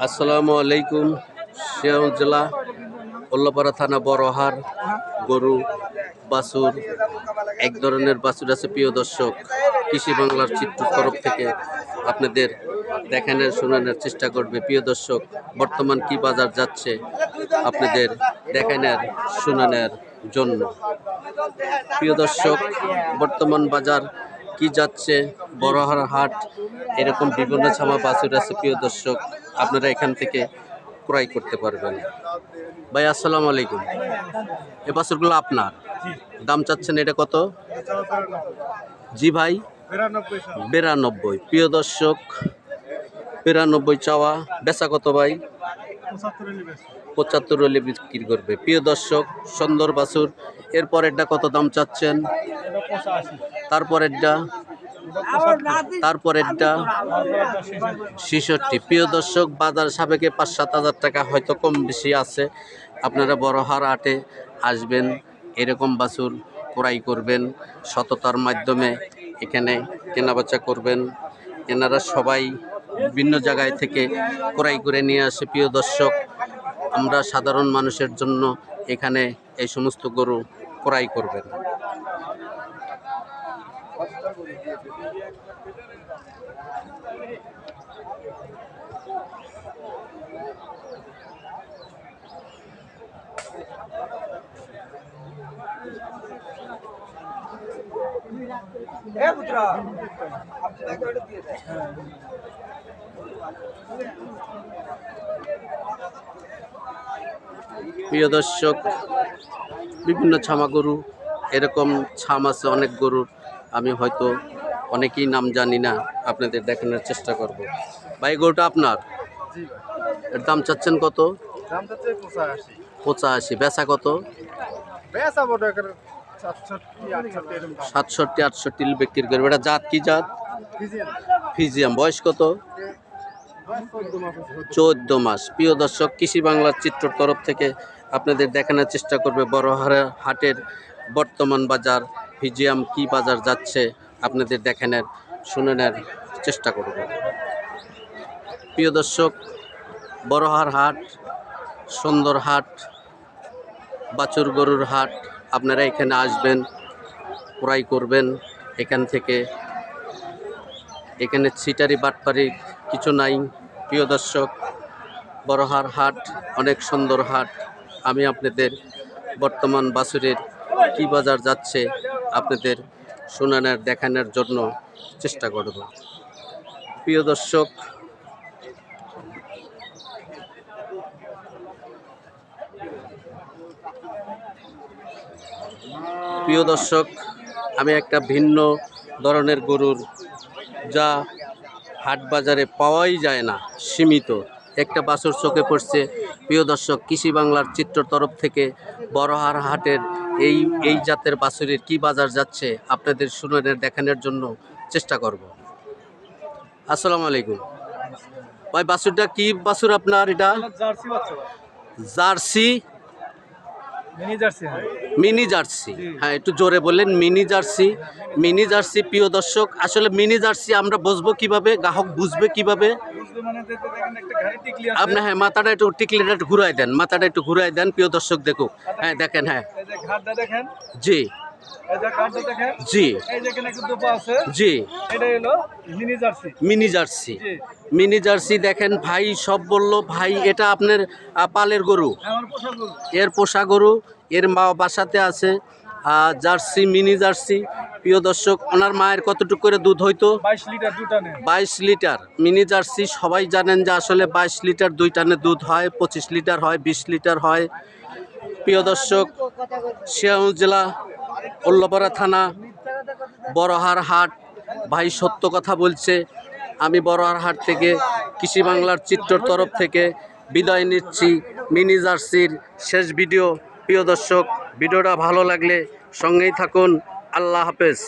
আসসালামু আলাইকুম। সিরাজগঞ্জ জেলা উল্লাপাড়া থানা বড়হার গরু বাছুর এক ধরনের বাছুর আছে। প্রিয় দর্শক, কৃষি বাংলার চিত্র তরফ থেকে আপনাদের দেখানোর শোনানোর চেষ্টা করবে। প্রিয় দর্শক, বর্তমান কি বাজার যাচ্ছে আপনাদের দেখানোর শোনানোর জন্য। প্রিয় দর্শক, বর্তমান বাজার কি যাচ্ছে, বড়হার হাট, এরকম বিভিন্ন ছামা বাছুর আছে। প্রিয় দর্শক, আপনারা এখান থেকে ক্রয় করতে পারবেন। ভাই আসসালামু আলাইকুম। এই বাছুরগুলো আপনার, দাম চাচ্ছেন এটা কত? জি ভাই, 92। প্রিয় দর্শক, 92 চাওয়া, বেচা কত ভাই? 75 হলে বিক্রি করবে। প্রিয় দর্শক, সুন্দর বাছুর। এরপরেরটা কত দাম চাচ্ছেন? তারপরেরটা 66। প্রিয় দর্শক, বাজার সাপেক্ষে 5-7 হাজার টাকা হয়তো কম বেশি আছে। আপনারা বড়হার হাটে আসবেন, এরকম বাছুর ক্রয় করবেন, সততার মাধ্যমে এখানে কেনাবেচা করবেন। এনারা সবাই বিভিন্ন জায়গায় থেকে ক্রয় করে নিয়ে আসে। প্রিয় দর্শক, আমরা সাধারণ মানুষের জন্য এখানে এই সমস্ত গরু ক্রয় করবেন। প্রিয় দর্শক, বিভিন্ন ছামা গরু, এরকম ছাম আছে অনেক গরুর, আমি হয়তো অনেকেই নাম জানি না, আপনাদের দেখানোর চেষ্টা করব। ভাই, গরুটা আপনার, এর দাম চাচ্ছেন কত? 85। বেচা কত? 67-68 বিক্রি করবে। এটা জাত কি জাত? ফিজিয়াম। বয়স কত? 14 মাস। প্রিয় দর্শক, কৃষি বাংলার চিত্র তরফ থেকে আপনাদের দেখানোর চেষ্টা করবে বড়হার হাটের বর্তমান বাজার, ফিজিয়াম কি বাজার যাচ্ছে আপনাদের দেখানোর শোনানোর চেষ্টা করব। প্রিয় দর্শক, বড়হার হাট সুন্দর হাট, বাছুর গরুর হাট। আপনারা এখানে আসবেন, ক্রয় করবেন এখান থেকে। এখানে ছিটারি বাটপারি কিছু নাই। প্রিয় দর্শক, বড়হার হাট অনেক সুন্দর হাট। আমি আপনাদের বর্তমান বাছুরের কি বাজার যাচ্ছে আপনাদের শোনানোর দেখানোর জন্য চেষ্টা করব। প্রিয় দর্শক, আমি একটা ভিন্ন ধরনের গরুর, যা হাট বাজারে পাওয়াই যায় না, সীমিত একটা বাছুর চোখে পড়ছে। প্রিয় দর্শক, কৃষি বাংলার চিত্র তরফ থেকে বড়হার হাটের এই জাতের বাছুরের কি বাজার যাচ্ছে আপনাদের শুনানোর দেখানোর জন্য চেষ্টা করব। আসসালামু আলাইকুম ভাই, বাছুরটা কি বাছুর আপনার? এটা জার্সি, মিনি জার্সি। হ্যাঁ, একটু জোরে বললেন। Mini jersey, mini jersey. প্রিয় দর্শক, আসলে মিনি জার্সি আমরা বুঝবো কিভাবে, গ্রাহক বুঝবে কিভাবে? আপনি হ্যাঁ, মাথাটা একটু টিকলিটা একটু ঘুরাই দেন, মাথাটা একটু ঘুরাই দেন। প্রিয় দর্শক দেখুক, হ্যাঁ দেখেন, হ্যাঁ জি জি জি, মিনি জার্সি, মিনি জার্সি দেখেন ভাই, সব বললো ভাই এটা আপনার পালের গরু, এর পোষা গরু, এর মা বাসাতে আছে জার্সি, মিনি জার্সি। প্রিয় দর্শক, ওনার মায়ের কতটুকু করে দুধ হইতো? 22 লিটার। মিনি জার্সি সবাই জানেন যে আসলে 22 লিটার 2 টানে দুধ হয়, 25 লিটার হয়, 20 লিটার হয়। প্রিয় দর্শক, সিরাজগঞ্জ জেলা উল্লাপাড়া থানা বড়হার হাট। ভাই সত্য কথা বলছে। আমি বড়হার হাট থেকে কৃষি বাংলার চিত্রর তরফ থেকে বিদায় নিচ্ছি। মিনি জার্সির শেষ ভিডিও। প্রিয় দর্শক, ভিডিওটা ভালো লাগলে সঙ্গেই থাকুন। আল্লাহ হাফেজ।